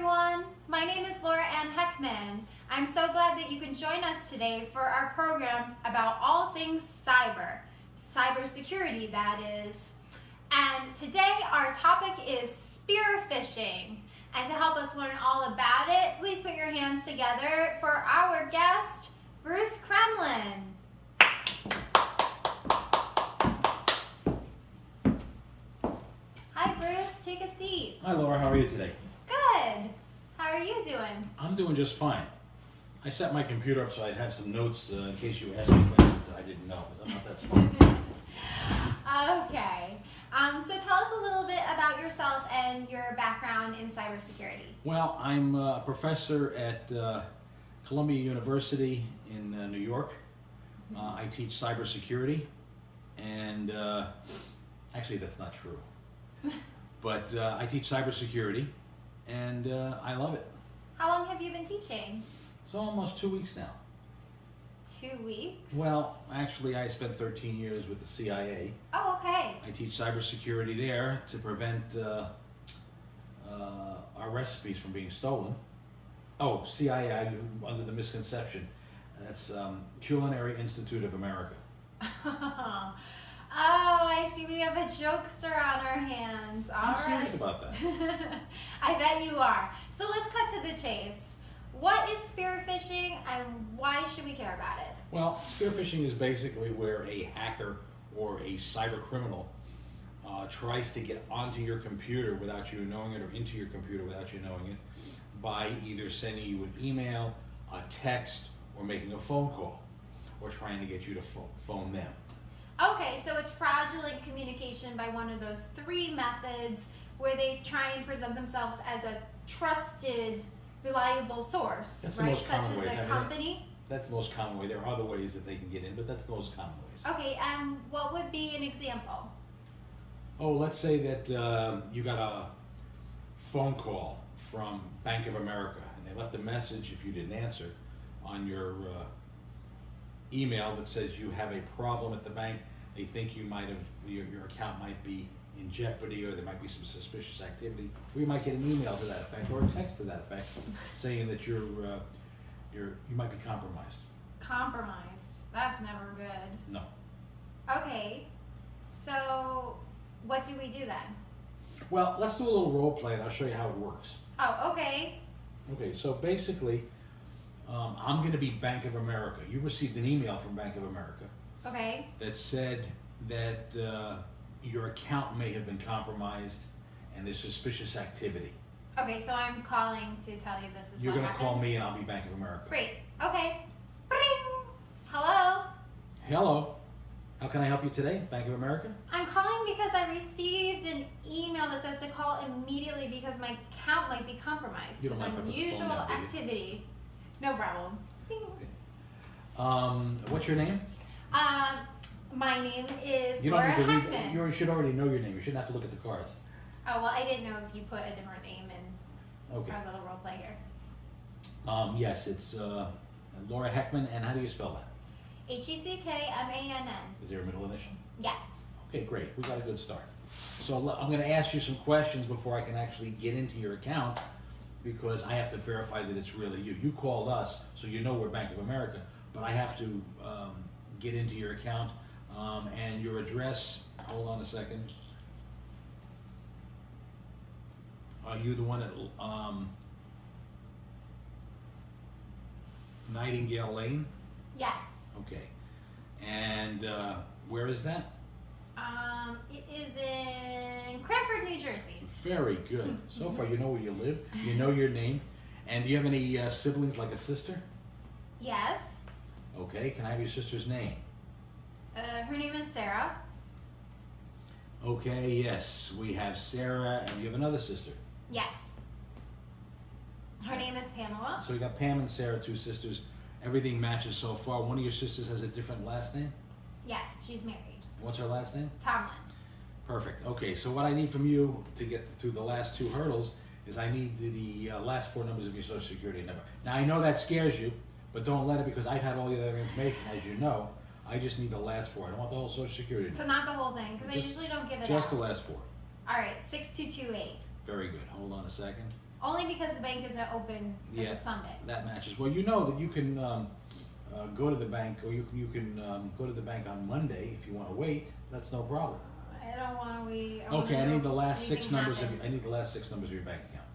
everyone. My name is Laura Ann Heckmann. I'm so glad that you can join us today for our program about all things cybersecurity that is. And today our topic is spear phishing. And to help us learn all about it, please put your hands together for our guest, Bruce Kremlin. Hi Bruce, take a seat. Hi Laura, how are you today? Good. How are you doing? I'm doing just fine. I set my computer up so I'd have some notes in case you asked me questions that I didn't know. I'm not that smart. Okay. So tell us a little bit about yourself and your background in cybersecurity. Well, I'm a professor at Columbia University in New York. I teach cybersecurity, and actually that's not true. But I teach cybersecurity, and I love it. How long have you been teaching? It's almost 2 weeks now. 2 weeks? Well, actually, I spent 13 years with the CIA. Oh, okay. I teach cybersecurity there to prevent our recipes from being stolen. Oh, CIA, under the misconception, that's Culinary Institute of America. Oh, I see. We have a jokester on our hands. All I'm serious about that. I bet you are. So let's cut to the chase. What is spear phishing and why should we care about it? Well, spear phishing is basically where a hacker or a cyber criminal tries to get onto your computer without you knowing it, or into your computer without you knowing it, by either sending you an email, a text, or making a phone call, or trying to get you to phone them. Okay, so it's fraudulent communication by one of those three methods where they try and present themselves as a trusted, reliable source, That's right? the most common Such ways. as a company. That's the most common way. There are other ways that they can get in, but that's the most common ways. Okay, and what would be an example? Oh, let's say that you got a phone call from Bank of America, and they left a message, if you didn't answer, on your email that says you have a problem at the bank. They think you might have, your account might be in jeopardy, or there might be some suspicious activity. Or you might get an email to that effect, or a text to that effect, saying that you might be compromised. Compromised. That's never good. No. Okay, so what do we do then? Well, let's do a little role play, and I'll show you how it works. Oh, okay. Okay, so basically, I'm going to be Bank of America. You received an email from Bank of America Okay. that said that your account may have been compromised and there's suspicious activity. Okay, so I'm calling to tell you this is You're what going to call happened. me and I'll be Bank of America. Great. Okay. Bring. Hello. Hello. How can I help you today, Bank of America? I'm calling because I received an email that says to call immediately because my account might be compromised You don't with mind if I put the phone unusual down, do you? activity. No problem. Ding. What's your name? My name is You don't Laura need to Heckmann. You should already know your name. You shouldn't have to look at the cards. Oh, well, I didn't know if you put a different name in Okay. our little role play here. Yes, it's Laura Heckmann, and how do you spell that? Heckmann. Is there a middle initial? Yes. Okay, great. We got a good start. So I'm going to ask you some questions before I can actually get into your account, because I have to verify that it's really you. You called us, so you know we're Bank of America, but I have to get into your account and your address. Hold on a second. Are you the one at Nightingale Lane? Yes. Okay. And where is that? It is in Cranford, New Jersey. Very good. So far, you know where you live. You know your name. And do you have any siblings, like a sister? Yes. Okay. Can I have your sister's name? Her name is Sarah. Okay. Yes, we have Sarah, and you have another sister. Yes. Her name is Pamela. So we got Pam and Sarah, two sisters. Everything matches so far. One of your sisters has a different last name? Yes, she's married. What's her last name? Tomlin. Perfect. Okay, so what I need from you to get through the last two hurdles is I need the last four numbers of your Social Security number. Now, I know that scares you, but don't let it, because I've had all the other information, as you know. I just need the last four. I don't want the whole Social Security number. So not the whole thing, because I usually don't give it Just out. the last four. All right, 6228. Very good. Hold on a second. Only because the bank isn't open Yeah, as a Sunday. that matches. Well, you know that you can go to the bank, or you can go to the bank on Monday if you want to wait. That's no problem. I don't want to wait. Okay, I need the last anything 6 numbers happens. I need the last 6 numbers of your bank account.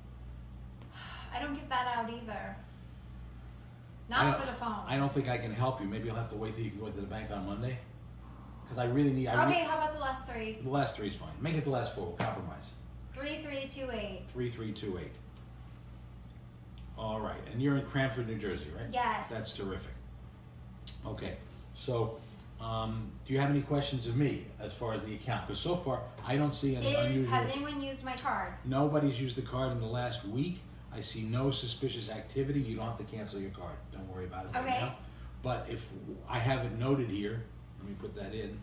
I don't give that out either. I Not don't- for the phone. I don't think I can help you. Maybe you'll have to wait till you can go to the bank on Monday. Because I really need. Okay, how about the last 3? The last 3 is fine. Make it the last 4. We'll compromise. 3328. 3328. All right, and you're in Cranford, New Jersey, right? Yes. That's terrific. Okay, so do you have any questions of me as far as the account? Because so far I don't see any unusual. Has anyone used my card? Nobody's used the card in the last week. I see no suspicious activity. You don't have to cancel your card. Don't worry about it right Okay. now. But if I have it noted here, let me put that in,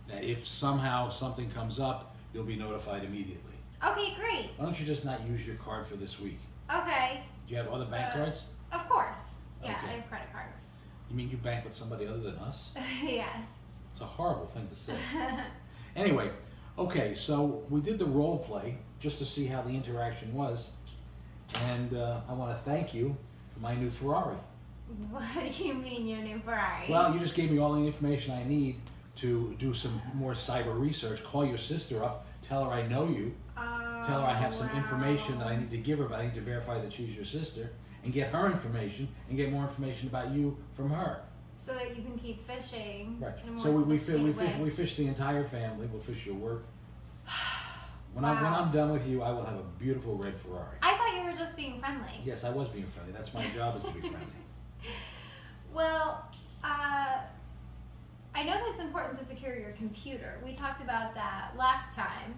that if somehow something comes up, you'll be notified immediately. Okay, great. Why don't you just not use your card for this week? Okay. Do you have other bank cards? Of course. Yeah, Okay. I have credit cards. You mean you bank with somebody other than us? Yes. It's a horrible thing to say. Anyway, okay, so we did the role play just to see how the interaction was. And I want to thank you for my new Ferrari. What do you mean your new Ferrari? Well, you just gave me all the information I need to do some more cyber research. Call your sister up, tell her I know you, tell her I have some information that I need to give her, but I need to verify that she's your sister, and get her information and get more information about you from her. So that you can keep fishing. Right. In a more So we sophisticated way. fish the entire family. We'll fish your work. When Wow. I'm done with you, I will have a beautiful red Ferrari. I thought you were just being friendly. Yes, I was being friendly. That's my job, is to be friendly. Well, I know that it's important to secure your computer. We talked about that last time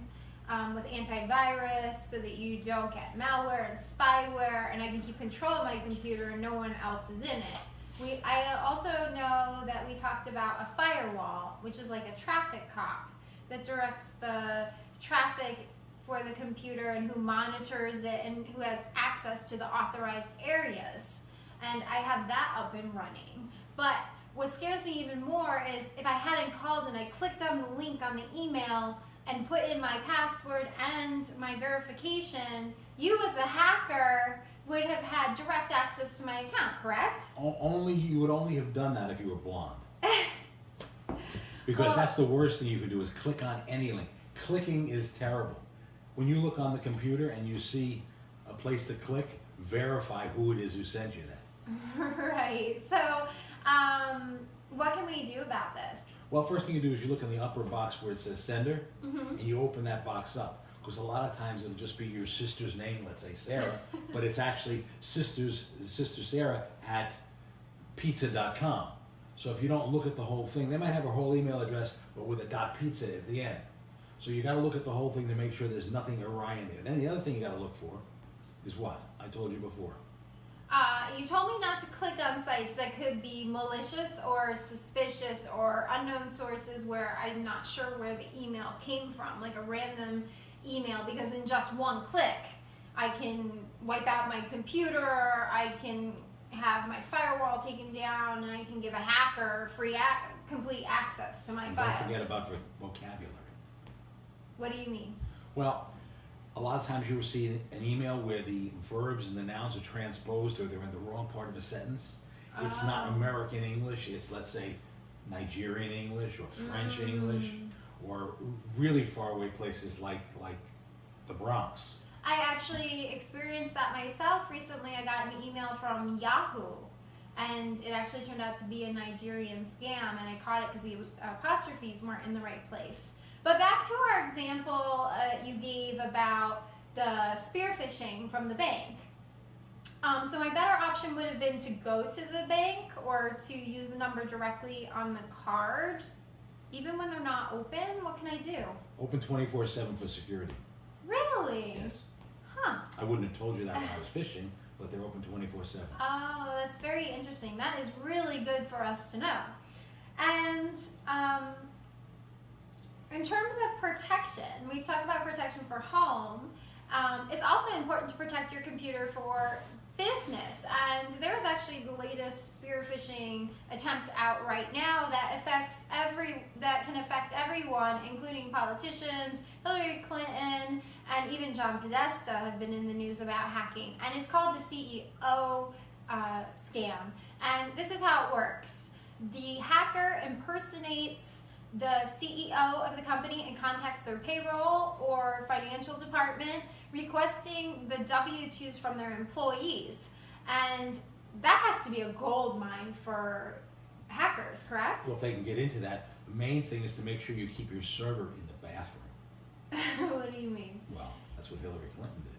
with antivirus so that you don't get malware and spyware, and I can keep control of my computer and no one else is in it. I also know that we talked about a firewall, which is like a traffic cop that directs the traffic for the computer and who monitors it and who has access to the authorized areas. And I have that up and running. But what scares me even more is if I hadn't called and I clicked on the link on the email and put in my password and my verification, you as the hacker would have had direct access to my account, correct? You would only have done that if you were blonde. Because Well- that's the worst thing you could do, is click on any link. Clicking is terrible. When you look on the computer and you see a place to click, verify who it is who sent you that. Right. So, what can we do about this? Well, first thing you do is you look in the upper box where it says sender, Mm-hmm. and you open that box up. Because a lot of times it'll just be your sister's name, let's say Sarah, but it's actually Sister Sarah at pizza.com. So if you don't look at the whole thing, they might have a whole email address, but with a .pizza at the end. So you got to look at the whole thing to make sure there's nothing awry in there. Then the other thing you got to look for is what? I told you before. You told me not to click on sites that could be malicious or suspicious or unknown sources where I'm not sure where the email came from, like a random email, because in just one click, I can wipe out my computer, I can have my firewall taken down, and I can give a hacker complete access to my And files. don't forget about vocabulary. What do you mean? Well, a lot of times you receive an email where the verbs and the nouns are transposed or they're in the wrong part of a sentence. It's not American English, it's, let's say, Nigerian English or French English, or really far away places like the Bronx. I actually experienced that myself recently. I got an email from Yahoo, and it actually turned out to be a Nigerian scam, and I caught it because the apostrophes weren't in the right place. But back to our example you gave about the spear phishing from the bank. So my better option would have been to go to the bank or to use the number directly on the card. Even when they're not open, what can I do? Open 24/7 for security. Really? Yes. Huh. I wouldn't have told you that when I was fishing, but they're open 24/7. Oh, that's very interesting. That is really good for us to know. And in terms of protection, we've talked about protection for home. It's also important to protect your computer for business. And there's actually the latest spear phishing attempt out right now that can affect everyone, including politicians, Hillary Clinton, and even John Podesta have been in the news about hacking. And it's called the CEO scam. And this is how it works. The hacker impersonates the CEO of the company and contacts their payroll or financial department, requesting the W-2s from their employees. And that has to be a gold mine for hackers, correct? Well, if they can get into that, the main thing is to make sure you keep your server in the bathroom. What do you mean? Well, that's what Hillary Clinton did.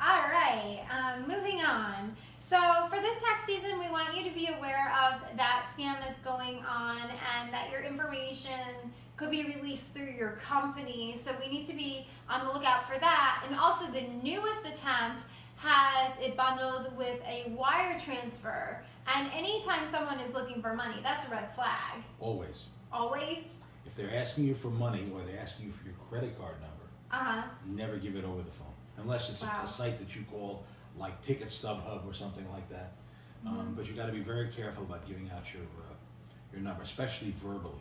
All right, moving on. So for this tax season, we want you to be aware of that scam that's going on and that your information could be released through your company. So we need to be on the lookout for that. And also the newest attempt has it bundled with a wire transfer. And anytime someone is looking for money, that's a red flag. Always. Always? If they're asking you for money or they're asking you for your credit card number, never give it over the phone. Unless it's a site that you call like Ticket StubHub or something like that. But you got to be very careful about giving out your number, especially verbally.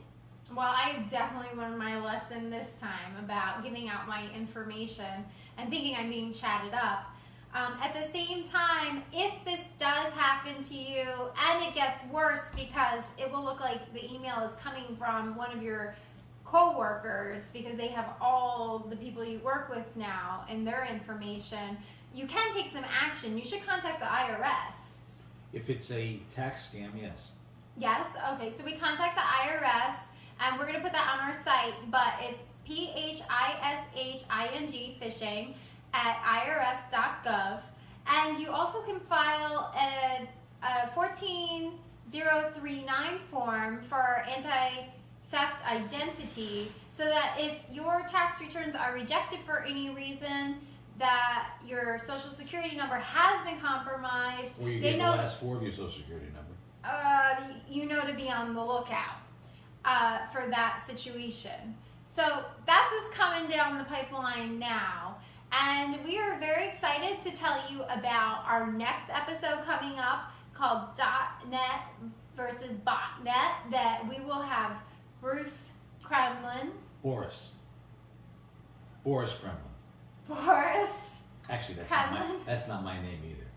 Well, I've definitely learned my lesson this time about giving out my information and thinking I'm being chatted up. At the same time, if this does happen to you, and it gets worse because it will look like the email is coming from one of your co-workers because they have all the people you work with now and their information, you can take some action. You should contact the IRS. If it's a tax scam, yes. Yes? Okay, so we contact the IRS, and we're going to put that on our site, but it's phishing, phishing, at irs.gov. And you also can file a 14039 form for anti-theft identity so that if your tax returns are rejected for any reason, that your social security number has been compromised. Or you get the last four of your social security number. You know to be on the lookout for that situation. So that's what's coming down the pipeline now. And we are very excited to tell you about our next episode coming up called .NET versus Botnet, that we will have Bruce Kremlin. Boris Kremlin. Boris. Actually, that's not my name either.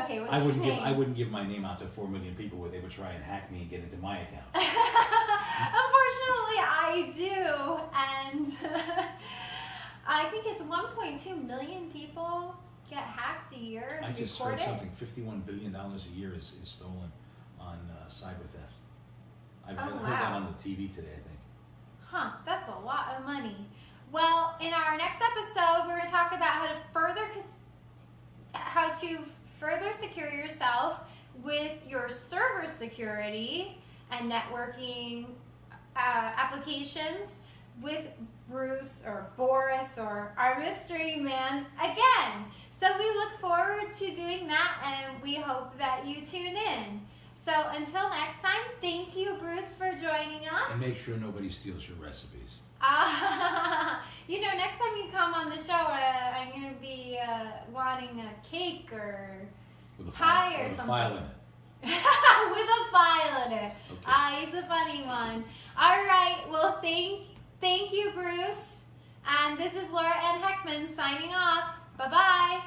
Okay, what's your name? I wouldn't give my name out to 4 million people where they would try and hack me and get into my account. Unfortunately, I do, and I think it's 1.2 million people get hacked a year. I just heard something. $51 billion a year is stolen on cyber theft. I heard that on the TV today, I think. Huh, that's a lot of money. Well, in our next episode, we're going to talk about how to further secure yourself with your server security and networking applications with Bruce or Boris or our mystery man again. So we look forward to doing that, and we hope that you tune in. So until next time, thank you, Bruce, for joining us. And make sure nobody steals your recipes. Next time you come on the show, I'm going to be wanting a cake or pie or something. With a file in it. With a file in it. Okay. He's a funny one. All right. Well, thank you, Bruce. And this is Laura and Heckmann signing off. Bye-bye.